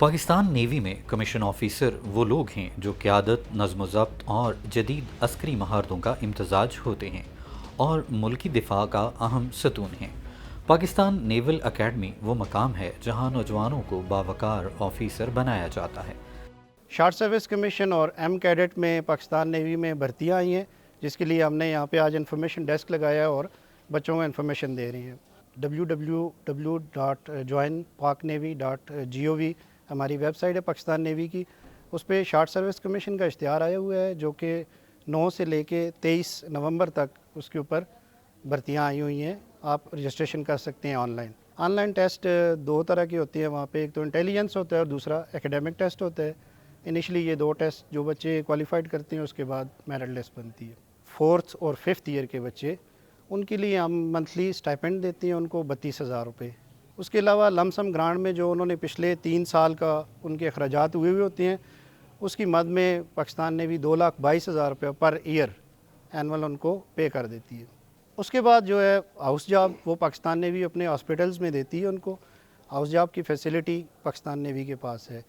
Pakistan navy में commission officer वो लोग हैं जो क़यादत, नज़्म ज़ब्त और जदीद अस्करी महारतों का इम्तज़ाज होते हैं और मुल्की दिफा का अहम सतून हैं। पाकिस्तान नेवल अकेडमी वो मकाम है जहाँ नौजवानों को बावकार ऑफिसर बनाया जाता है। शॉर्ट सर्विस कमीशन और एम कैडेट में पाकिस्तान नेवी में भर्तियाँ आई हैं, जिसके लिए हमने यहाँ पे आज इन्फॉर्मेशन डेस्क लगाया है और बच्चों को इन्फॉर्मेशन दे रही हैं। www.joinpaknavy.gov हमारी वेबसाइट है पाकिस्तान नेवी की। उस पर शॉर्ट सर्विस कमीशन का इश्तिहार आया हुआ है जो कि 9 से लेके 23 नवंबर तक उसके ऊपर भर्तियाँ आई हुई हैं। आप रजिस्ट्रेशन कर सकते हैं ऑनलाइन। ऑनलाइन टेस्ट दो तरह की होती है वहाँ पे, एक तो इंटेलिजेंस होता है और दूसरा एकेडमिक टेस्ट होता है। इनिशली ये दो टेस्ट जो बच्चे क्वालिफाइड करते हैं उसके बाद मेरिट लिस्ट बनती है। 4th और 5th ईयर के बच्चे, उनके लिए हम मंथली स्टाइपेंड देते हैं उनको 32,000 रुपये। उसके अलावा लमसम ग्रांट में जो उन्होंने पिछले 3 साल का उनके अखराजात हुए होते हैं उसकी मद में पाकिस्तान नेवी 2,22,000 रुपये पर ईयर एनुअल उनको पे कर देती है। उसके बाद जो है हाउस जॉब वो पाकिस्तान नेवी अपने हॉस्पिटल्स में देती है उनको। हाउस जॉब की फैसिलिटी पाकिस्तान नेवी के पास है।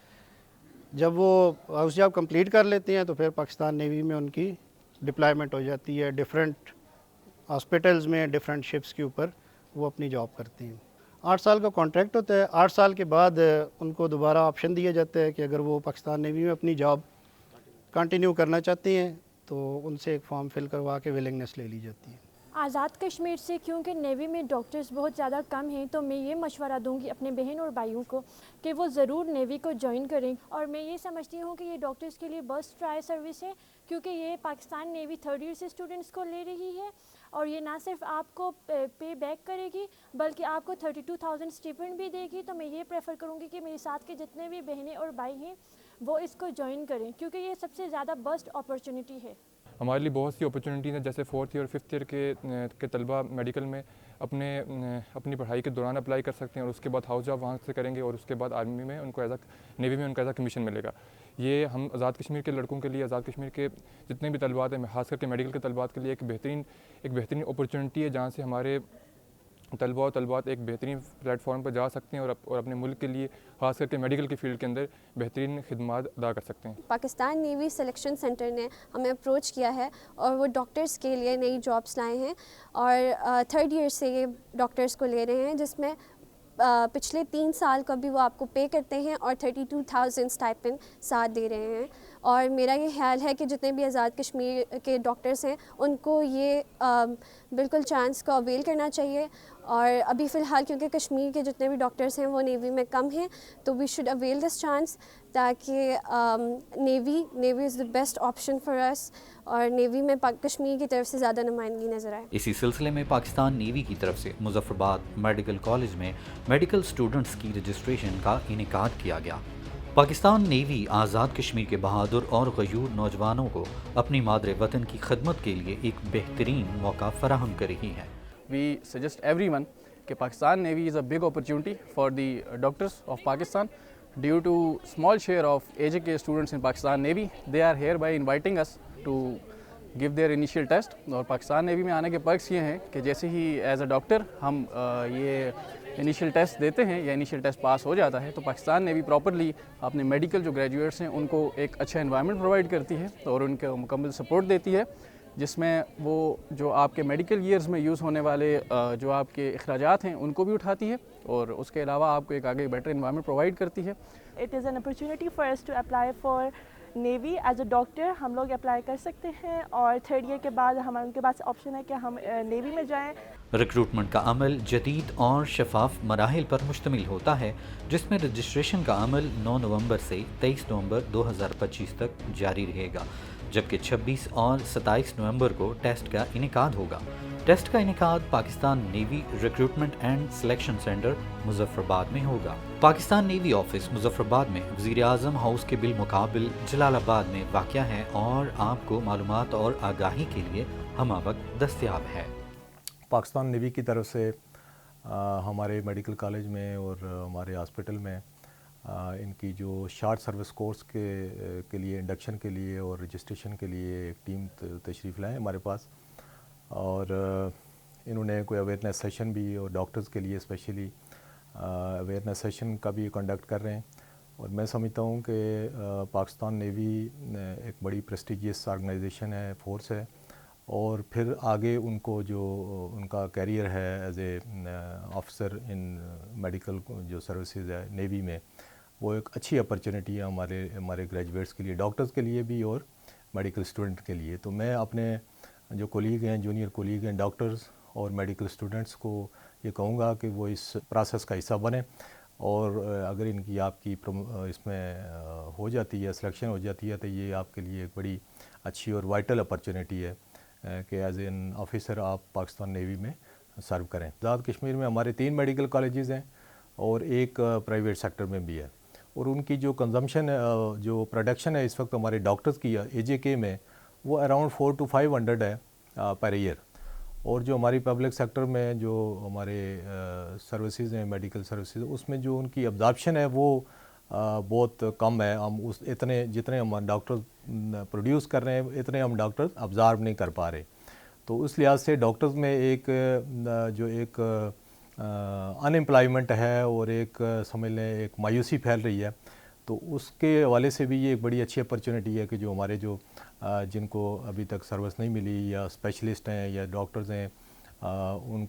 जब वो हाउस जॉब कंप्लीट कर लेते हैं तो फिर पाकिस्तान नेवी में उनकी डिप्लॉयमेंट हो जाती है। डिफरेंट हॉस्पिटल्स में डिफरेंट शिप्स के ऊपर वो अपनी जॉब करती हैं। 8 साल का कॉन्ट्रैक्ट होता है। 8 साल के बाद उनको दोबारा ऑप्शन दिया जाता है कि अगर वो पाकिस्तान नेवी में अपनी जॉब कंटिन्यू करना चाहते हैं तो उनसे एक फॉर्म फिल करवा के विलिंगनेस ले ली जाती है। आज़ाद कश्मीर से क्योंकि नेवी में डॉक्टर्स बहुत ज़्यादा कम हैं तो मैं ये मशवरा दूंगी अपने बहन और भाइयों को कि वो ज़रूर नेवी को ज्वाइन करें। और मैं ये समझती हूँ कि ये डॉक्टर्स के लिए बेस्ट ट्राई सर्विस है क्योंकि ये पाकिस्तान नेवी 3rd ईयर से स्टूडेंट्स को ले रही है और ये ना सिर्फ आपको पे बैक करेगी बल्कि आपको 32,000 स्टिपेंड भी देगी। तो मैं ये प्रेफर करूँगी कि मेरे साथ के जितने भी बहनें और भाई हैं वो इसको ज्वाइन करें क्योंकि ये सबसे ज़्यादा बेस्ट अपॉर्चुनिटी है। हमारे लिए बहुत सी अपॉर्चुनिटीज़ हैं, जैसे 4th ईयर और 5th ईयर के तलबा मेडिकल में अपनी पढ़ाई के दौरान अप्लाई कर सकते हैं और उसके बाद हाउस जॉब वहाँ से करेंगे और उसके बाद आर्मी में उनको नेवी में उनका कमीशन मिलेगा। ये हम आज़ाद कश्मीर के लड़कों के लिए, आज़ाद कश्मीर के जितने भी तलबात हैं, खास करके मेडिकल के तलबात के लिए एक बेहतरीन अपॉर्चुनिटी है जहाँ से हमारे तलबा और तलबात एक बेहतरीन प्लेटफॉर्म पर जा सकते हैं और अपने मुल्क के लिए खास करके मेडिकल की फील्ड के अंदर बेहतरीन खिदमात अदा कर सकते हैं। पाकिस्तान नेवी सिलेक्शन सेंटर ने हमें अप्रोच किया है और वो डॉक्टर्स के लिए नई जॉब्स लाए हैं और 3rd ईयर से ये डॉक्टर्स को ले रहे हैं जिसमें पिछले 3 साल का भी वो आपको पे करते हैं और 32,000 स्टाइपेंड साथ दे रहे हैं। और मेरा ये ख्याल है कि जितने भी आज़ाद कश्मीर के डॉक्टर्स हैं उनको ये बिल्कुल चांस का अवेल करना चाहिए। और अभी फ़िलहाल क्योंकि कश्मीर के जितने भी डॉक्टर्स हैं वो नेवी में कम हैं तो we should avail this chance ताकि navy is the best option for us और नेवी में कश्मीर की तरफ से ज़्यादा नुमाइंदगी नज़र आए। इसी सिलसिले में पाकिस्तान नेवी की तरफ से मुजफ्फराबाद मेडिकल कॉलेज में मेडिकल स्टूडेंट्स की रजिस्ट्रेशन का इनेकाद किया गया। पाकिस्तान नेवी आज़ाद कश्मीर के बहादुर और गयूर नौजवानों को अपनी मादरे वतन की खदमत के लिए एक बेहतरीन मौका फराहम कर रही है। We suggest everyone that Pakistan Navy is a big opportunity for the doctors of Pakistan. Due to small share of AJK students in Pakistan Navy, they are hereby inviting us to give their initial test. और Pakistan navy में आने के perks ये हैं कि जैसे ही as a doctor हम ये इनिशियल टेस्ट देते हैं या इनिशियल टेस्ट पास हो जाता है तो पाकिस्तान नेवी प्रॉपरली अपने मेडिकल जो ग्रेजुएट्स हैं उनको एक अच्छा एनवायरनमेंट प्रोवाइड करती है और उनको मुकम्मल सपोर्ट देती है जिसमें वो जो आपके मेडिकल ईयर्स में यूज़ होने वाले जो आपके अखराजात हैं उनको भी उठाती है और उसके अलावा आपको एक आगे बेटर एनवायरनमेंट प्रोवाइड करती है। It is an opportunity for us to apply for navy as a doctor. हम लोग अप्लाई कर सकते हैं और 3rd ईयर के बाद उनके पास ऑप्शन है कि हम नेवी में जाएं। रिक्रूटमेंट का अमल जदीद और शफाफ मराहिल पर मुश्तमिल होता है जिसमें रजिस्ट्रेशन का अमल 9 नवंबर से 23 नवंबर 2025 तक जारी रहेगा, जबकि 26 और 27 नवंबर को टेस्ट का इनेकाद होगा। टेस्ट का इनेकाद Pakistan navy recruitment and selection centre Muzaffarabad में होगा। पाकिस्तान नेवी ऑफिस मुजफ्फराबाद में वज़ीर आज़म हाउस के बिलमुकाबिल जलालाबाद में वाक़या है और आपको मालूमात और आगाही के लिए हमावक्त दस्तयाब है। पाकिस्तान नेवी की तरफ से हमारे मेडिकल कॉलेज में और हमारे हॉस्पिटल में इनकी जो शॉर्ट सर्विस कोर्स के लिए इंडक्शन के लिए और रजिस्ट्रेशन के लिए एक टीम तशरीफ़ लाए हमारे पास और इन्होंने कोई अवेयरनेस सेशन भी और डॉक्टर्स के लिए स्पेशली अवेयरनेस सेशन का भी कंडक्ट कर रहे हैं اور میں سمجھتا ہوں کہ پاکستان نیوی ایک بڑی پریسٹیجیس آرگنائزیشن ہے، فورس ہے، اور پھر آگے ان کو جو ان کا کیریئر ہے as a officer in medical جو سروسز ہے نیوی میں، وہ ایک اچھی اپرچونیٹی ہے ہمارے گریجویٹس کے لیے، ڈاکٹرز کے لیے بھی اور میڈیکل اسٹوڈنٹ کے لیے۔ تو میں اپنے جو کولیگ ہیں، جونیئر کولیگ ہیں ڈاکٹرز اور میڈیکل اسٹوڈنٹس کو یہ کہوں گا کہ وہ اس پروسیس کا حصہ بنیں، اور اگر ان کی آپ کی اس میں ہو جاتی ہے، سلیکشن ہو جاتی ہے، تو یہ آپ کے لیے ایک بڑی اچھی اور وائٹل اپرچونیٹی ہے کہ ایز این آفیسر آپ پاکستان نیوی میں سرو کریں۔ آزاد کشمیر میں ہمارے 3 میڈیکل کالجز ہیں اور ایک پرائیویٹ سیکٹر میں بھی ہے، اور ان کی جو کنزمپشن ہے، جو پروڈکشن ہے اس وقت ہمارے ڈاکٹرز کی AJK میں، وہ اراؤنڈ 400 to 500 ہے پر ایئر، اور جو ہماری پبلک سیکٹر میں جو ہمارے سروسز ہیں، میڈیکل سروسز، اس میں جو ان کی ابزارپشن ہے وہ بہت کم ہے۔ ہم جتنے ہم ڈاکٹر پروڈیوس کر رہے ہیں اتنے ہم ڈاکٹر ابزارو نہیں کر پا رہے، تو اس لحاظ سے ڈاکٹرز میں ایک ان امپلائمنٹ ہے اور ایک سمجھ لیں ایک مایوسی پھیل رہی ہے، تو اس کے حوالے سے بھی یہ ایک بڑی اچھی اپرچونیٹی ہے کہ جو ہمارے جن کو ابھی تک سروس نہیں ملی یا اسپیشلسٹ ہیں یا ڈاکٹرز ہیں، ان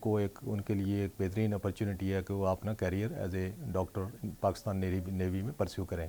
کے لیے ایک بہترین اپرچونیٹی ہے کہ وہ اپنا career as a doctor Pakistan navy میں پرسیو کریں۔